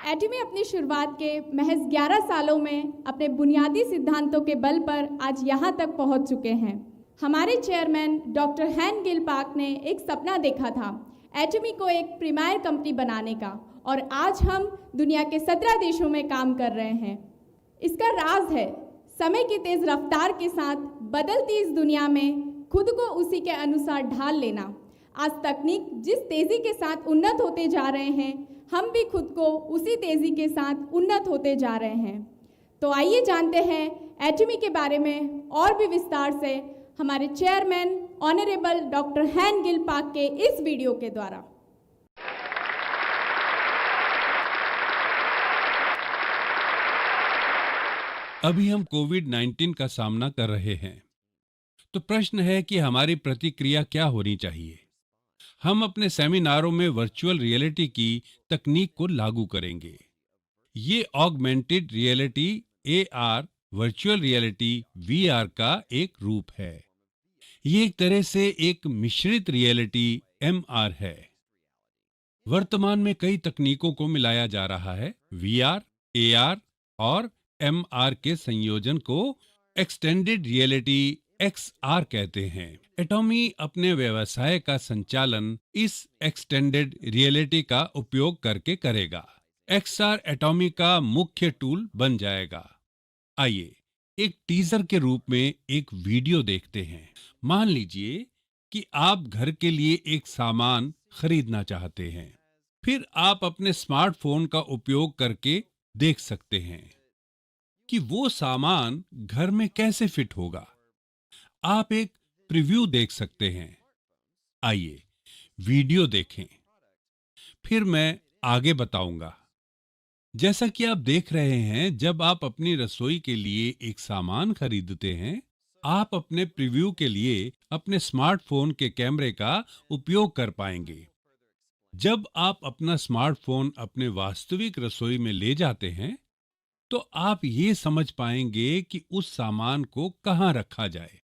एटमी अपनी शुरुआत के महज 11 सालों में अपने बुनियादी सिद्धांतों के बल पर आज यहाँ तक पहुँच चुके हैं। हमारे चेयरमैन डॉक्टर हैन गिल पार्क ने एक सपना देखा था, एटमी को एक प्रीमियर कंपनी बनाने का, और आज हम दुनिया के 17 देशों में काम कर रहे हैं। इसका राज है समय की तेज रफ्तार के साथ बदलती इस दुनिया में खुद को उसी के अनुसार ढाल लेना। आज तकनीक जिस तेजी के साथ उन्नत होते जा रहे हैं, हम भी खुद को उसी तेजी के साथ उन्नत होते जा रहे हैं। तो आइए जानते हैं एटमी के बारे में और भी विस्तार से हमारे चेयरमैन ऑनरेबल डॉक्टर हैन गिल पार्क के इस वीडियो के द्वारा। अभी हम कोविड-19 का सामना कर रहे हैं, तो प्रश्न है कि हमारी प्रतिक्रिया क्या होनी चाहिए। हम अपने सेमिनारों में वर्चुअल रियलिटी की तकनीक को लागू करेंगे। ये augmented reality AR, virtual reality VR का एक रूप है। ये एक तरह से एक मिश्रित रियलिटी MR है। वर्तमान में कई तकनीकों को मिलाया जा रहा है। VR, AR और MR के संयोजन को एक्सटेंडेड रियलिटी XR कहते हैं। एटॉमी अपने व्यवसाय का संचालन इस एक्सटेंडेड रियलिटी का उपयोग करके करेगा। XR एटॉमी का मुख्य टूल बन जाएगा। आइए एक टीजर के रूप में एक वीडियो देखते हैं। मान लीजिए कि आप घर के लिए एक सामान खरीदना चाहते हैं। फिर आप अपने स्मार्टफोन का उपयोग करके देख सकते हैं कि वो सामान घर में कैसे फिट होगा। आप एक प्रीव्यू देख सकते हैं। आइए वीडियो देखें, फिर मैं आगे बताऊंगा। जैसा कि आप देख रहे हैं, जब आप अपनी रसोई के लिए एक सामान खरीदते हैं, आप अपने प्रीव्यू के लिए अपने स्मार्टफोन के कैमरे का उपयोग कर पाएंगे। जब आप अपना स्मार्टफोन अपने वास्तविक रसोई में ले जाते हैं, तो आप ये समझ पाएंगे कि उस सामान को कहां रखा जाए।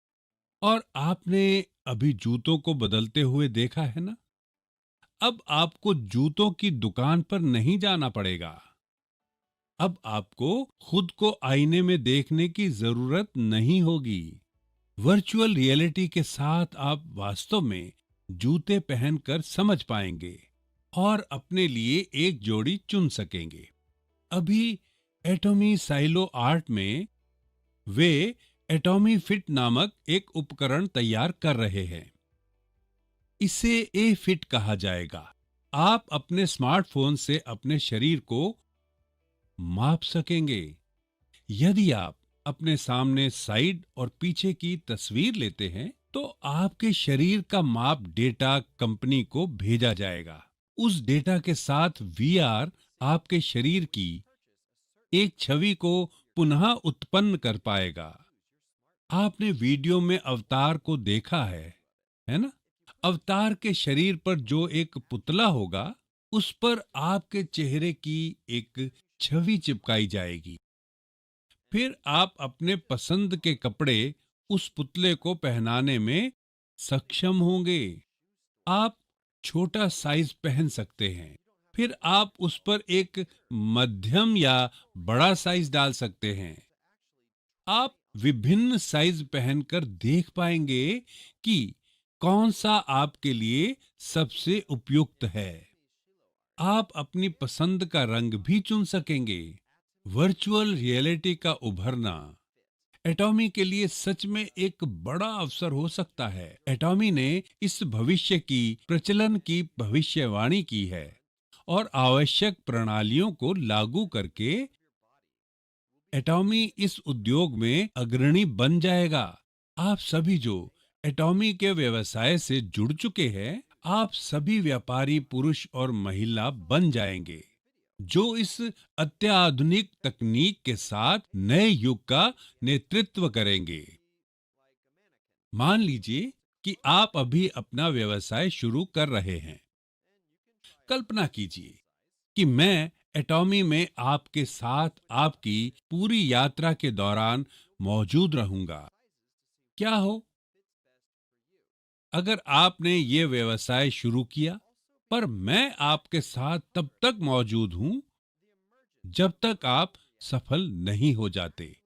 और आपने अभी जूतों को बदलते हुए देखा है ना? अब आपको जूतों की दुकान पर नहीं जाना पड़ेगा। अब आपको खुद को आईने में देखने की जरूरत नहीं होगी। वर्चुअल रियलिटी के साथ आप वास्तव में जूते पहनकर समझ पाएंगे और अपने लिए एक जोड़ी चुन सकेंगे। अभी एटॉमी साइलो आर्ट में वे एटॉमी फिट नामक एक उपकरण तैयार कर रहे हैं। इसे ए फिट कहा जाएगा। आप अपने स्मार्टफोन से अपने शरीर को माप सकेंगे। यदि आप अपने सामने साइड और पीछे की तस्वीर लेते हैं, तो आपके शरीर का माप डेटा कंपनी को भेजा जाएगा। उस डेटा के साथ VR आपके शरीर की एक छवि को पुनः उत्पन्न कर पाएगा। आपने वीडियो में अवतार को देखा है ना? अवतार के शरीर पर जो एक पुतला होगा, उस पर आपके चेहरे की एक छवि चिपकाई जाएगी। फिर आप अपने पसंद के कपड़े उस पुतले को पहनाने में सक्षम होंगे। आप छोटा साइज पहन सकते हैं। फिर आप उस पर एक मध्यम या बड़ा साइज डाल सकते हैं। आप विभिन्न साइज पहनकर देख पाएंगे कि कौन सा आपके लिए सबसे उपयुक्त है। आप अपनी पसंद का रंग भी चुन सकेंगे। वर्चुअल रियलिटी का उभरना एटॉमी के लिए सच में एक बड़ा अवसर हो सकता है। एटॉमी ने इस भविष्य की प्रचलन की भविष्यवाणी की है और आवश्यक प्रणालियों को लागू करके एटॉमी इस उद्योग में अग्रणी बन जाएगा। आप सभी जो एटॉमी के व्यवसाय से जुड़ चुके हैं, आप सभी व्यापारी पुरुष और महिला बन जाएंगे, जो इस अत्याधुनिक तकनीक के साथ नए युग का नेतृत्व करेंगे। मान लीजिए कि आप अभी अपना व्यवसाय शुरू कर रहे हैं। कल्पना कीजिए कि मैं एटॉमी में आपके साथ आपकी पूरी यात्रा के दौरान मौजूद रहूंगा। क्या हो अगर आपने ये व्यवसाय शुरू किया, पर मैं आपके साथ तब तक मौजूद हूं जब तक आप सफल नहीं हो जाते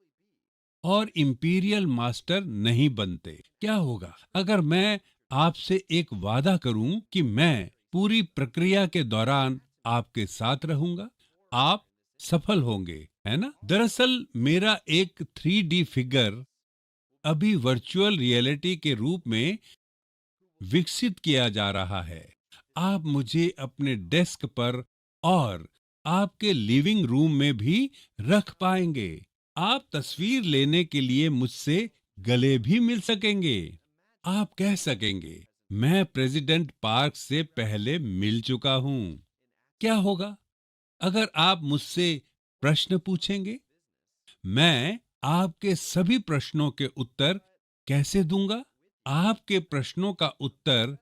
और इंपीरियल मास्टर नहीं बनते। क्या होगा अगर मैं आपसे एक वादा करूं कि मैं पूरी प्रक्रिया के दौरान आपके साथ रहूंगा? आप सफल होंगे, है ना? दरअसल मेरा एक 3D फिगर अभी वर्चुअल रियलिटी के रूप में विकसित किया जा रहा है। आप मुझे अपने डेस्क पर और आपके लिविंग रूम में भी रख पाएंगे। आप तस्वीर लेने के लिए मुझसे गले भी मिल सकेंगे। आप कह सकेंगे, मैं प्रेसिडेंट पार्क से पहले मिल चुका हूं। क्या होगा अगर आप मुझसे प्रश्न पूछेंगे? मैं आपके सभी प्रश्नों के उत्तर कैसे दूंगा? आपके प्रश्नों का उत्तर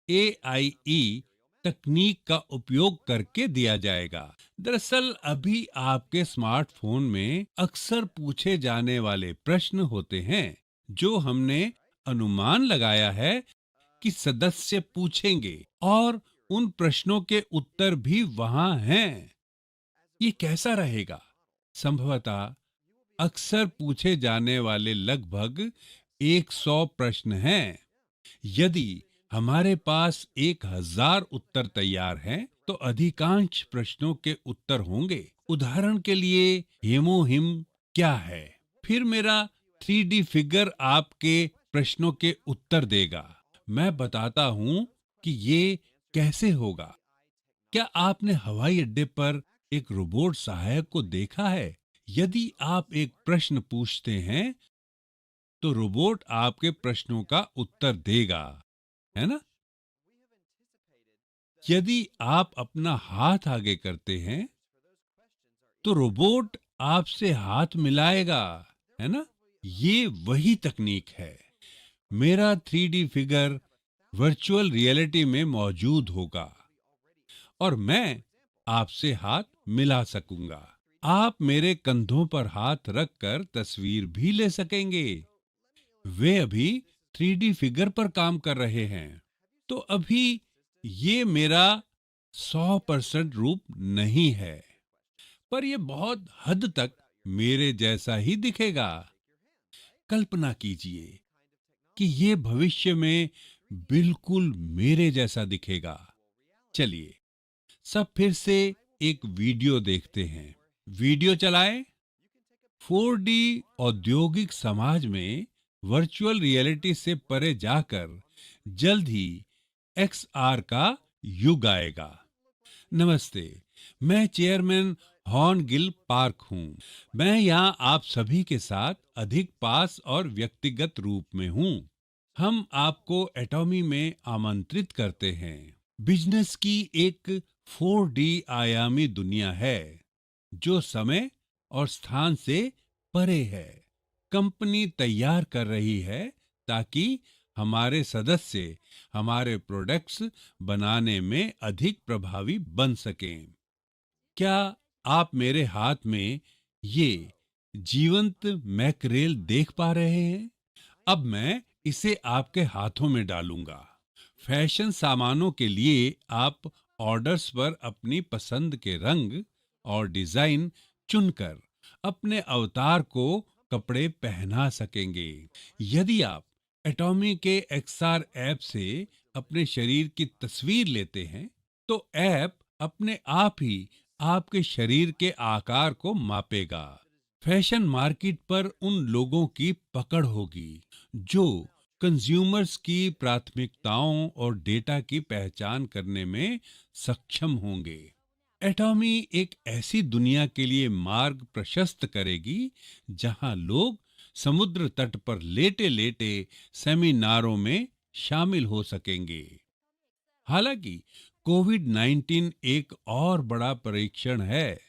AIE तकनीक का उपयोग करके दिया जाएगा। दरअसल अभी आपके स्मार्टफोन में अक्सर पूछे जाने वाले प्रश्न होते हैं जो हमने अनुमान लगाया है कि सदस्य पूछेंगे, और उन प्रश्नों के उत्तर भी वहां हैं। ये कैसा रहेगा? संभवतः अक्सर पूछे जाने वाले लगभग 100 प्रश्न हैं। यदि हमारे पास 1000 उत्तर तैयार हैं, तो अधिकांश प्रश्नों के उत्तर होंगे। उदाहरण के लिए, हेमोहिम क्या है? फिर मेरा 3D फिगर आपके प्रश्नों के उत्तर देगा। मैं बताता हूं कि ये कैसे होगा। क्या आपने हवाई अड्डे पर एक रोबोट सहायक को देखा है? यदि आप एक प्रश्न पूछते हैं, तो रोबोट आपके प्रश्नों का उत्तर देगा, है ना? यदि आप अपना हाथ आगे करते हैं, तो रोबोट आपसे हाथ मिलाएगा, है ना? ये वही तकनीक है। मेरा 3D फिगर वर्चुअल रियलिटी में मौजूद होगा और मैं आपसे हाथ मिला सकूंगा। आप मेरे कंधों पर हाथ रखकर तस्वीर भी ले सकेंगे। वे अभी 3D फिगर पर काम कर रहे हैं, तो अभी ये मेरा 100% रूप नहीं है, पर ये बहुत हद तक मेरे जैसा ही दिखेगा। कल्पना कीजिए कि ये भविष्य में बिल्कुल मेरे जैसा दिखेगा। चलिए सब फिर से एक वीडियो देखते हैं। वीडियो चलाएं। 4D औद्योगिक समाज में वर्चुअल रियलिटी से परे जाकर जल्द ही XR का युग आएगा। नमस्ते, मैं चेयरमैन हॉर्न गिल पार्क हूं। मैं यहाँ आप सभी के साथ अधिक पास और व्यक्तिगत रूप में हूं। हम आपको एटॉमी में आमंत्रित करते हैं। बिजनेस की एक 4D आयामी दुनिया है जो समय और स्थान से परे है। कंपनी तैयार कर रही है ताकि हमारे सदस्य हमारे प्रोडक्ट्स बनाने में अधिक प्रभावी बन सकें। क्या आप मेरे हाथ में ये जीवंत मैकरेल देख पा रहे हैं? अब मैं इसे आपके हाथों में डालूंगा। फैशन सामानों के लिए आप ऑर्डर्स पर अपनी पसंद के रंग और डिजाइन चुनकर अपने अवतार को कपड़े पहना सकेंगे। यदि आप एटॉमी के XR ऐप से अपने शरीर की तस्वीर लेते हैं, तो ऐप अपने आप ही आपके शरीर के आकार को मापेगा। फैशन मार्केट पर उन लोगों की पकड़ होगी जो कंज्यूमर्स की प्राथमिकताओं और डेटा की पहचान करने में सक्षम होंगे। एटॉमी एक ऐसी दुनिया के लिए मार्ग प्रशस्त करेगी जहां लोग समुद्र तट पर लेटे-लेटे सेमिनारों में शामिल हो सकेंगे। हालांकि कोविड-19 एक और बड़ा परीक्षण है,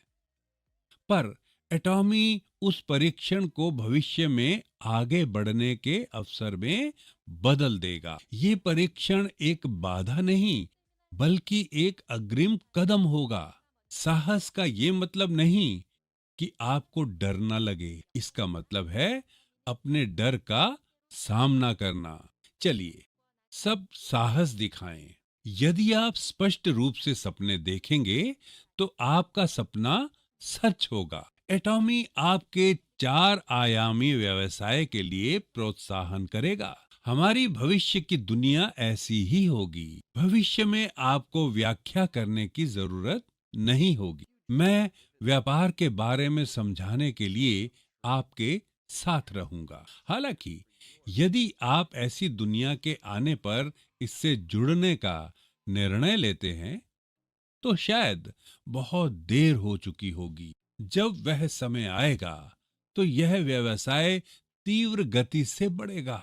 पर एटॉमी उस परीक्षण को भविष्य में आगे बढ़ने के अवसर में बदल देगा। ये परीक्षण एक बाधा नहीं, बल्कि एक अग्रिम कदम होगा। साहस का ये मतलब नहीं कि आपको डर ना लगे। इसका मतलब है अपने डर का सामना करना। चलिए सब साहस दिखाएं। यदि आप स्पष्ट रूप से सपने देखेंगे, तो आपका सपना सच होगा। एटॉमी आपके 4 आयामी व्यवसाय के लिए प्रोत्साहन करेगा। हमारी भविष्य की दुनिया ऐसी ही होगी। भविष्य में आपको व्याख्या करने की जरूरत नहीं होगी। मैं व्यापार के बारे में समझाने के लिए आपके साथ रहूंगा। हालांकि यदि आप ऐसी दुनिया के आने पर इससे जुड़ने का निर्णय लेते हैं, तो शायद बहुत देर हो चुकी होगी। जब वह समय आएगा, तो यह व्यवसाय तीव्र गति से बढ़ेगा।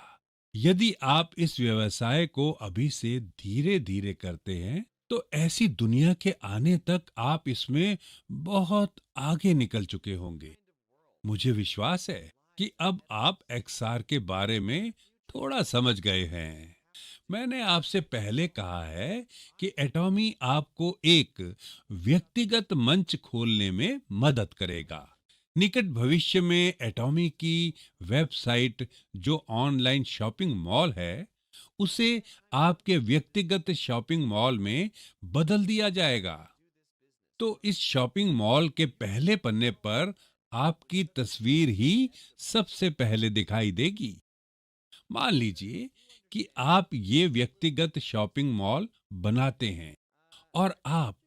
यदि आप इस व्यवसाय को अभी से धीरे धीरे करते हैं, तो ऐसी दुनिया के आने तक आप इसमें बहुत आगे निकल चुके होंगे। मुझे विश्वास है कि अब आप एक्सआर के बारे में थोड़ा समझ गए हैं। मैंने आपसे पहले कहा है कि एटॉमी आपको एक व्यक्तिगत मंच खोलने में मदद करेगा। निकट भविष्य में एटॉमी की वेबसाइट, जो ऑनलाइन शॉपिंग मॉल है, उसे आपके व्यक्तिगत शॉपिंग मॉल में बदल दिया जाएगा। तो इस शॉपिंग मॉल के पहले पन्ने पर आपकी तस्वीर ही सबसे पहले दिखाई देगी। मान लीजिए कि आप ये व्यक्तिगत शॉपिंग मॉल बनाते हैं और आप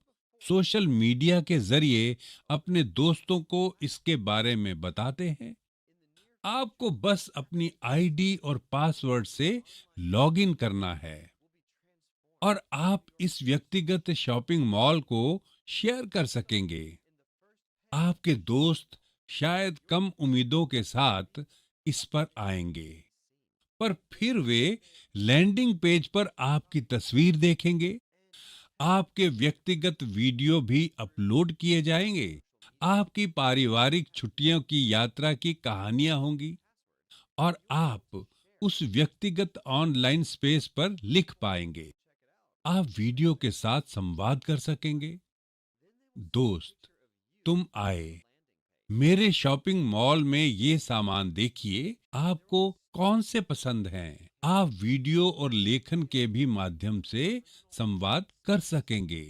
सोशल मीडिया के जरिए अपने दोस्तों को इसके बारे में बताते हैं। आपको बस अपनी आईडी और पासवर्ड से लॉगिन करना है और आप इस व्यक्तिगत शॉपिंग मॉल को शेयर कर सकेंगे। आपके दोस्त शायद कम उम्मीदों के साथ इस पर आएंगे, पर फिर वे लैंडिंग पेज पर आपकी तस्वीर देखेंगे। आपके व्यक्तिगत वीडियो भी अपलोड किए जाएंगे। आपकी पारिवारिक छुट्टियों की यात्रा की कहानियां होंगी और आप उस व्यक्तिगत ऑनलाइन स्पेस पर लिख पाएंगे। आप वीडियो के साथ संवाद कर सकेंगे। दोस्त, तुम आए, मेरे शॉपिंग मॉल में ये सामान देखिए, आपको कौन से पसंद हैं? आप वीडियो और लेखन के भी माध्यम से संवाद कर सकेंगे।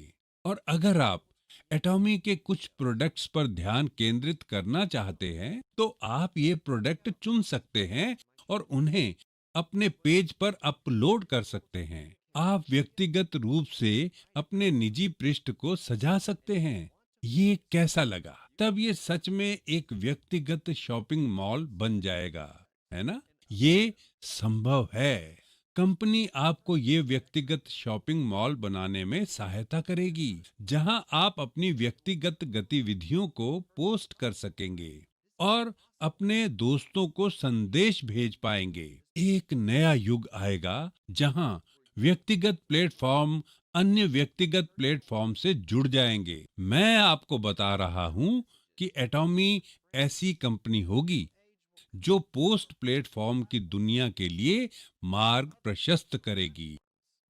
और अगर आप एटॉमी के कुछ प्रोडक्ट्स पर ध्यान केंद्रित करना चाहते हैं, तो आप ये प्रोडक्ट चुन सकते हैं और उन्हें अपने पेज पर अपलोड कर सकते हैं। आप व्यक्तिगत रूप से अपने निजी पृष्ठ को सजा सकते हैं। ये कैसा लगा? तब ये सच में एक व्यक्तिगत शॉपिंग मॉल बन जाएगा, है ना? ये संभव है। कंपनी आपको ये व्यक्तिगत शॉपिंग मॉल बनाने में सहायता करेगी, जहां आप अपनी व्यक्तिगत गतिविधियों को पोस्ट कर सकेंगे और अपने दोस्तों को संदेश भेज पाएंगे। एक नया युग आएगा जहां व्यक्तिगत प्लेटफॉर्म अन्य व्यक्तिगत प्लेटफॉर्म से जुड़ जाएंगे। मैं आपको बता रहा हूं कि एटॉमी ऐसी कंपनी होगी जो पोस्ट प्लेटफॉर्म की दुनिया के लिए मार्ग प्रशस्त करेगी,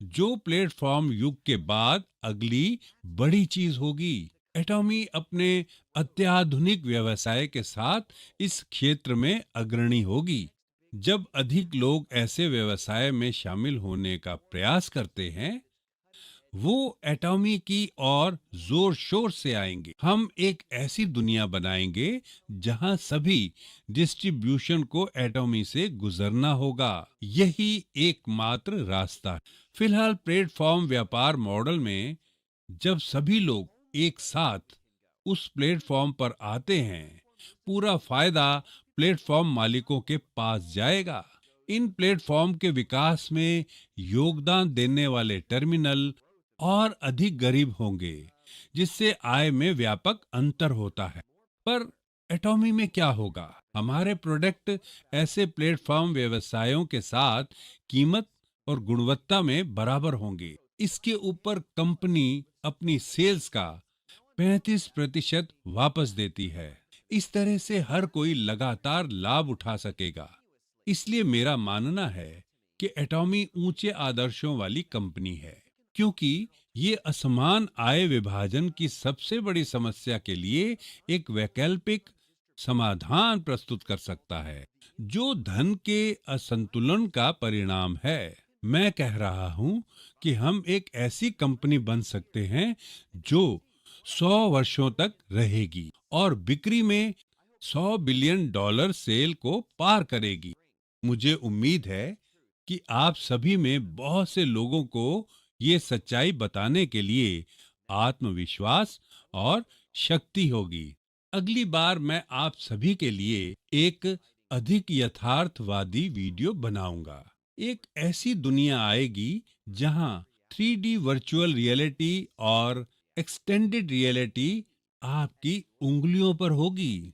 जो प्लेटफॉर्म युग के बाद अगली बड़ी चीज होगी। एटॉमी अपने अत्याधुनिक व्यवसाय के साथ इस क्षेत्र में अग्रणी होगी। जब अधिक लोग ऐसे व्यवसाय में शामिल होने का प्रयास करते हैं, वो एटॉमी की और जोर शोर से आएंगे। हम एक ऐसी दुनिया बनाएंगे जहां सभी डिस्ट्रीब्यूशन को एटॉमी से गुजरना होगा। यही एकमात्र रास्ता है। फिलहाल प्लेटफॉर्म व्यापार मॉडल में जब सभी लोग एक साथ उस प्लेटफॉर्म पर आते हैं, पूरा फायदा प्लेटफॉर्म मालिकों के पास जाएगा। इन प्लेटफॉर्म के विकास में योगदान देने वाले टर्मिनल और अधिक गरीब होंगे, जिससे आय में व्यापक अंतर होता है। पर एटॉमी में क्या होगा? हमारे प्रोडक्ट ऐसे प्लेटफॉर्म व्यवसायों के साथ कीमत और गुणवत्ता में बराबर होंगे। इसके ऊपर कंपनी अपनी सेल्स का 35% वापस देती है। इस तरह से हर कोई लगातार लाभ उठा सकेगा। इसलिए मेरा मानना है कि एटॉमी ऊंचे आदर्शों वाली कंपनी है, क्योंकि ये असमान आय विभाजन की सबसे बड़ी समस्या के लिए एक वैकल्पिक समाधान प्रस्तुत कर सकता है, जो धन के असंतुलन का परिणाम है। मैं कह रहा हूं कि हम एक ऐसी कंपनी बन सकते हैं जो 100 वर्षों तक रहेगी और बिक्री में $100 बिलियन सेल को पार करेगी। मुझे उम्मीद है कि आप सभी में बहुत से लोगों को ये सच्चाई बताने के लिए आत्मविश्वास और शक्ति होगी। अगली बार मैं आप सभी के लिए एक अधिक यथार्थवादी वीडियो बनाऊंगा। एक ऐसी दुनिया आएगी जहां 3D वर्चुअल रियलिटी और एक्सटेंडेड रियलिटी आपकी उंगलियों पर होगी।